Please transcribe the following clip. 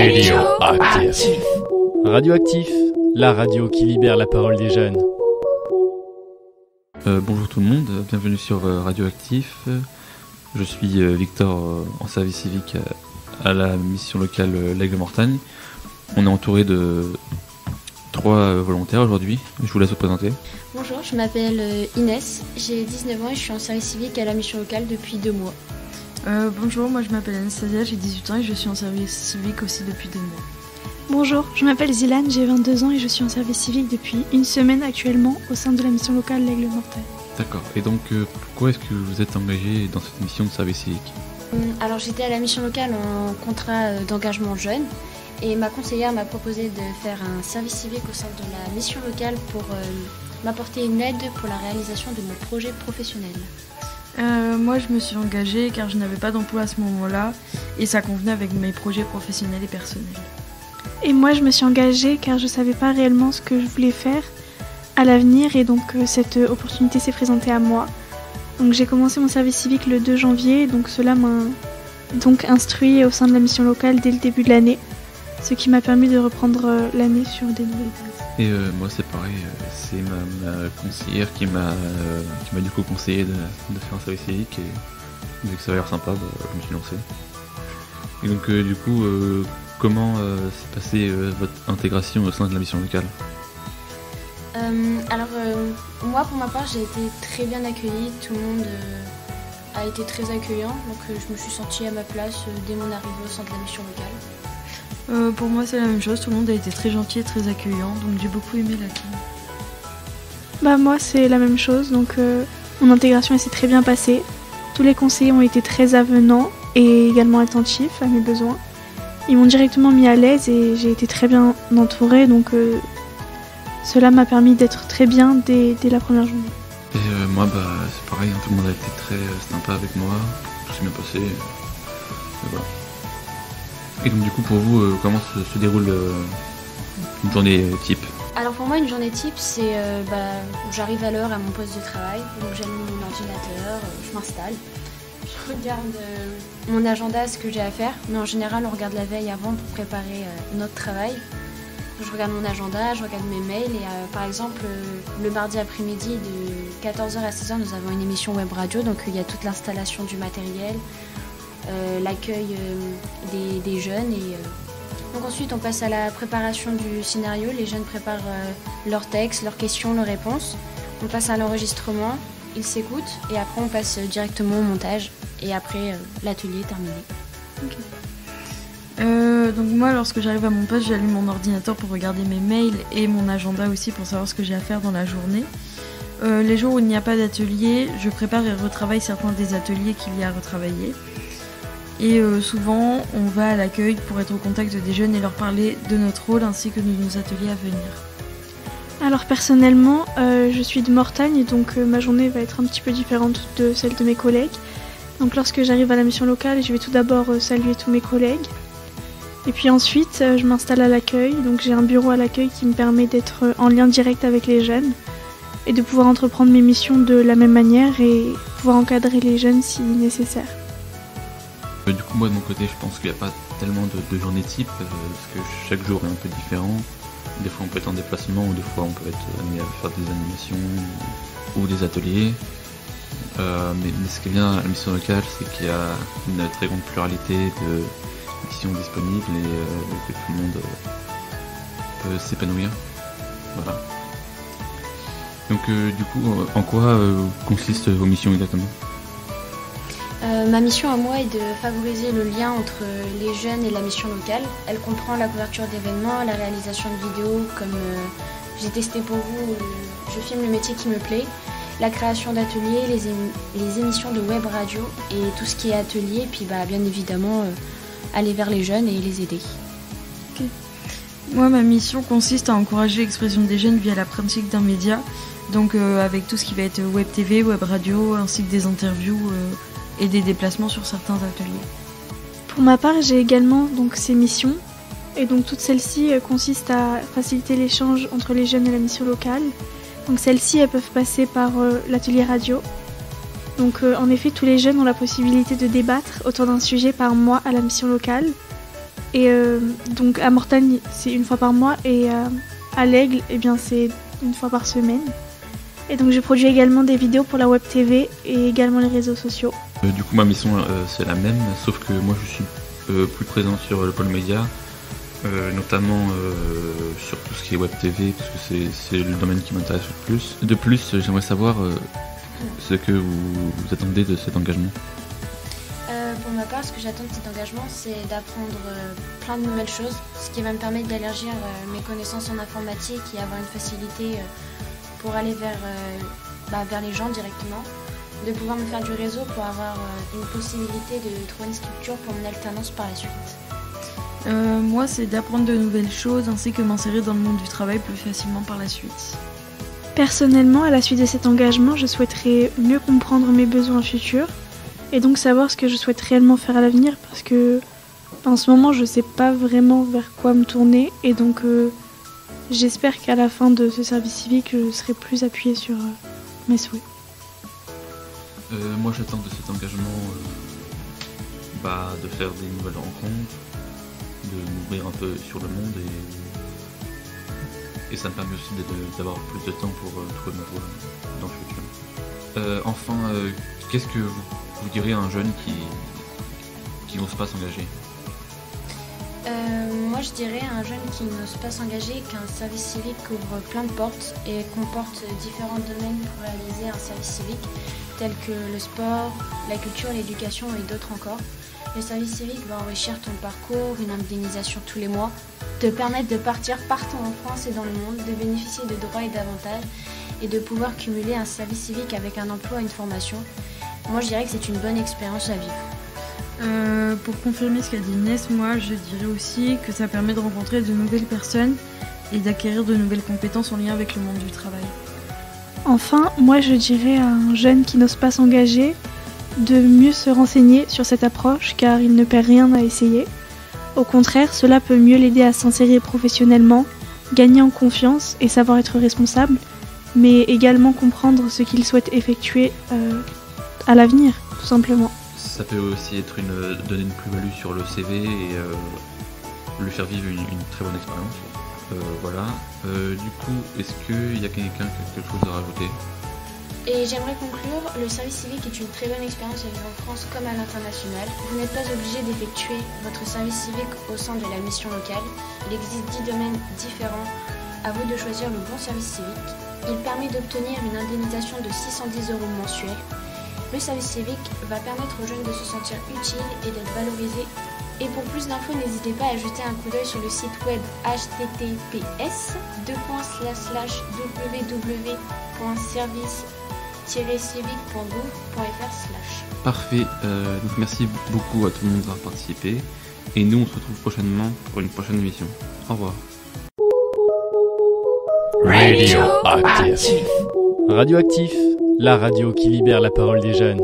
Radioactif. Radioactif, la radio qui libère la parole des jeunes. Bonjour tout le monde, bienvenue sur Radioactif. Je suis Victor en service civique à la mission locale l'Aigle-Mortagne. On est entouré de 3 volontaires aujourd'hui, je vous laisse vous présenter. Bonjour, je m'appelle Inès, j'ai 19 ans et je suis en service civique à la mission locale depuis 2 mois. Bonjour, moi je m'appelle Anastasia, j'ai 18 ans et je suis en service civique aussi depuis 2 mois. Bonjour, je m'appelle Zilane, j'ai 22 ans et je suis en service civique depuis 1 semaine actuellement au sein de la mission locale l'Aigle-Mortagne. D'accord, et donc pourquoi est-ce que vous êtes engagé dans cette mission de service civique ? Alors j'étais à la mission locale en contrat d'engagement jeune et ma conseillère m'a proposé de faire un service civique au sein de la mission locale pour m'apporter une aide pour la réalisation de mon projet professionnel. Moi je me suis engagée car je n'avais pas d'emploi à ce moment-là et ça convenait avec mes projets professionnels et personnels. Et moi je me suis engagée car je ne savais pas réellement ce que je voulais faire à l'avenir et donc cette opportunité s'est présentée à moi. Donc j'ai commencé mon service civique le 2 janvier, donc cela m'a donc instruit au sein de la mission locale dès le début de l'année, ce qui m'a permis de reprendre l'année sur des nouvelles bases. Et moi c'est pareil, c'est ma conseillère qui m'a du coup conseillé de faire un service civique et vu que ça a l'air sympa, je me suis lancé. Et donc du coup, comment s'est passée votre intégration au sein de la mission locale ? Moi pour ma part j'ai été très bien accueillie, tout le monde a été très accueillant, donc je me suis sentie à ma place dès mon arrivée au sein de la mission locale. Pour moi c'est la même chose, tout le monde a été très gentil et très accueillant, donc j'ai beaucoup aimé l'accueil. Moi c'est la même chose, donc mon intégration s'est très bien passée. Tous les conseillers ont été très avenants et également attentifs à mes besoins. Ils m'ont directement mis à l'aise et j'ai été très bien entourée, donc cela m'a permis d'être très bien dès la première journée. Et moi c'est pareil, tout le monde a été très sympa avec moi, tout s'est bien passé, et voilà. Et donc du coup pour vous, comment se déroule une journée type ? Alors pour moi une journée type c'est j'arrive à l'heure à mon poste de travail, donc j'allume mon ordinateur, je m'installe, je regarde mon agenda, ce que j'ai à faire, mais en général on regarde la veille avant pour préparer notre travail. Je regarde mon agenda, je regarde mes mails et par exemple le mardi après-midi de 14h à 16h nous avons une émission web radio, donc il y a toute l'installation du matériel, l'accueil des jeunes et donc ensuite on passe à la préparation du scénario, les jeunes préparent leurs textes, leurs questions, leurs réponses, on passe à l'enregistrement, ils s'écoutent et après on passe directement au montage et après l'atelier est terminé. Okay. Donc moi lorsque j'arrive à mon poste j'allume mon ordinateur pour regarder mes mails et mon agenda aussi pour savoir ce que j'ai à faire dans la journée. Les jours où il n'y a pas d'atelier, je prépare et retravaille certains des ateliers qu'il y a à retravailler. Et souvent on va à l'accueil pour être au contact des jeunes et leur parler de notre rôle ainsi que de nos ateliers à venir. Alors personnellement je suis de Mortagne et donc ma journée va être un petit peu différente de celle de mes collègues. Donc lorsque j'arrive à la mission locale je vais tout d'abord saluer tous mes collègues. Et puis ensuite, je m'installe à l'accueil, donc j'ai un bureau à l'accueil qui me permet d'être en lien direct avec les jeunes et de pouvoir entreprendre mes missions de la même manière et pouvoir encadrer les jeunes si nécessaire. Du coup, moi de mon côté, je pense qu'il n'y a pas tellement de journée type parce que chaque jour est un peu différent. Des fois, on peut être en déplacement ou des fois, on peut être amené à faire des animations ou des ateliers. Mais ce qui est bien à la mission locale, c'est qu'il y a une très grande pluralité de missions disponibles et que tout le monde peut s'épanouir. Voilà. Donc du coup, en quoi consistent vos missions exactement ? Ma mission à moi est de favoriser le lien entre les jeunes et la mission locale. Elle comprend la couverture d'événements, la réalisation de vidéos comme j'ai testé pour vous, je filme le métier qui me plaît, la création d'ateliers, les émissions de web radio et tout ce qui est atelier, puis bien évidemment aller vers les jeunes et les aider. Okay. Moi, ma mission consiste à encourager l'expression des jeunes via la pratique d'un média, donc avec tout ce qui va être web TV, web radio, ainsi que des interviews et des déplacements sur certains ateliers. Pour ma part, j'ai également donc ces missions, et donc toutes celles-ci consistent à faciliter l'échange entre les jeunes et la mission locale. Donc celles-ci, elles peuvent passer par l'atelier radio. Donc en effet, tous les jeunes ont la possibilité de débattre autour d'un sujet par mois à la mission locale. Et donc à Mortagne, c'est une fois par mois et à l'Aigle, eh bien, c'est une fois par semaine. Et donc je produis également des vidéos pour la web TV et également les réseaux sociaux. Du coup, ma mission c'est la même, sauf que moi je suis plus présent sur le pôle média, notamment sur tout ce qui est web TV, parce que c'est le domaine qui m'intéresse le plus. De plus, j'aimerais savoir ce que vous attendez de cet engagement. Pour ma part, ce que j'attends de cet engagement, c'est d'apprendre plein de nouvelles choses, ce qui va me permettre d'élargir mes connaissances en informatique et avoir une facilité pour aller vers les gens directement, de pouvoir me faire du réseau pour avoir une possibilité de trouver une structure pour mon alternance par la suite. Moi, c'est d'apprendre de nouvelles choses ainsi que m'insérer dans le monde du travail plus facilement par la suite. Personnellement, à la suite de cet engagement, je souhaiterais mieux comprendre mes besoins futurs et donc savoir ce que je souhaite réellement faire à l'avenir parce que en ce moment, je ne sais pas vraiment vers quoi me tourner et donc j'espère qu'à la fin de ce service civique, je serai plus appuyée sur mes souhaits. Moi, j'attends de cet engagement de faire des nouvelles rencontres, de m'ouvrir un peu sur le monde et ça me permet aussi d'avoir plus de temps pour trouver ma voie dans le futur. Enfin, qu'est-ce que vous direz à un jeune qui n'ose pas s'engager ? Moi je dirais à un jeune qui n'ose pas s'engager qu'un service civique ouvre plein de portes et comporte différents domaines pour réaliser un service civique tels que le sport, la culture, l'éducation et d'autres encore. Le service civique va enrichir ton parcours, une indemnisation tous les mois, te permettre de partir partout en France et dans le monde, de bénéficier de droits et d'avantages et de pouvoir cumuler un service civique avec un emploi et une formation. Moi je dirais que c'est une bonne expérience à vivre. Pour confirmer ce qu'a dit Inès, moi je dirais aussi que ça permet de rencontrer de nouvelles personnes et d'acquérir de nouvelles compétences en lien avec le monde du travail. Enfin, moi je dirais à un jeune qui n'ose pas s'engager de mieux se renseigner sur cette approche car il ne perd rien à essayer. Au contraire, cela peut mieux l'aider à s'insérer professionnellement, gagner en confiance et savoir être responsable, mais également comprendre ce qu'il souhaite effectuer à l'avenir, tout simplement. Ça peut aussi être donner une plus-value sur le CV et lui faire vivre une très bonne expérience. Voilà. Du coup, est-ce qu'il y a quelqu'un qui a quelque chose à rajouter ? Et j'aimerais conclure, le service civique est une très bonne expérience à vivre en France comme à l'international. Vous n'êtes pas obligé d'effectuer votre service civique au sein de la mission locale. Il existe 10 domaines différents. À vous de choisir le bon service civique. Il permet d'obtenir une indemnisation de 610 € mensuels. Le service civique va permettre aux jeunes de se sentir utiles et d'être valorisés. Et pour plus d'infos, n'hésitez pas à jeter un coup d'œil sur le site web https://www.service-civique.gouv.fr/. Parfait, donc merci beaucoup à tout le monde d'avoir participé. Et nous, on se retrouve prochainement pour une prochaine émission. Au revoir. Radioactif. Radioactif, la radio qui libère la parole des jeunes.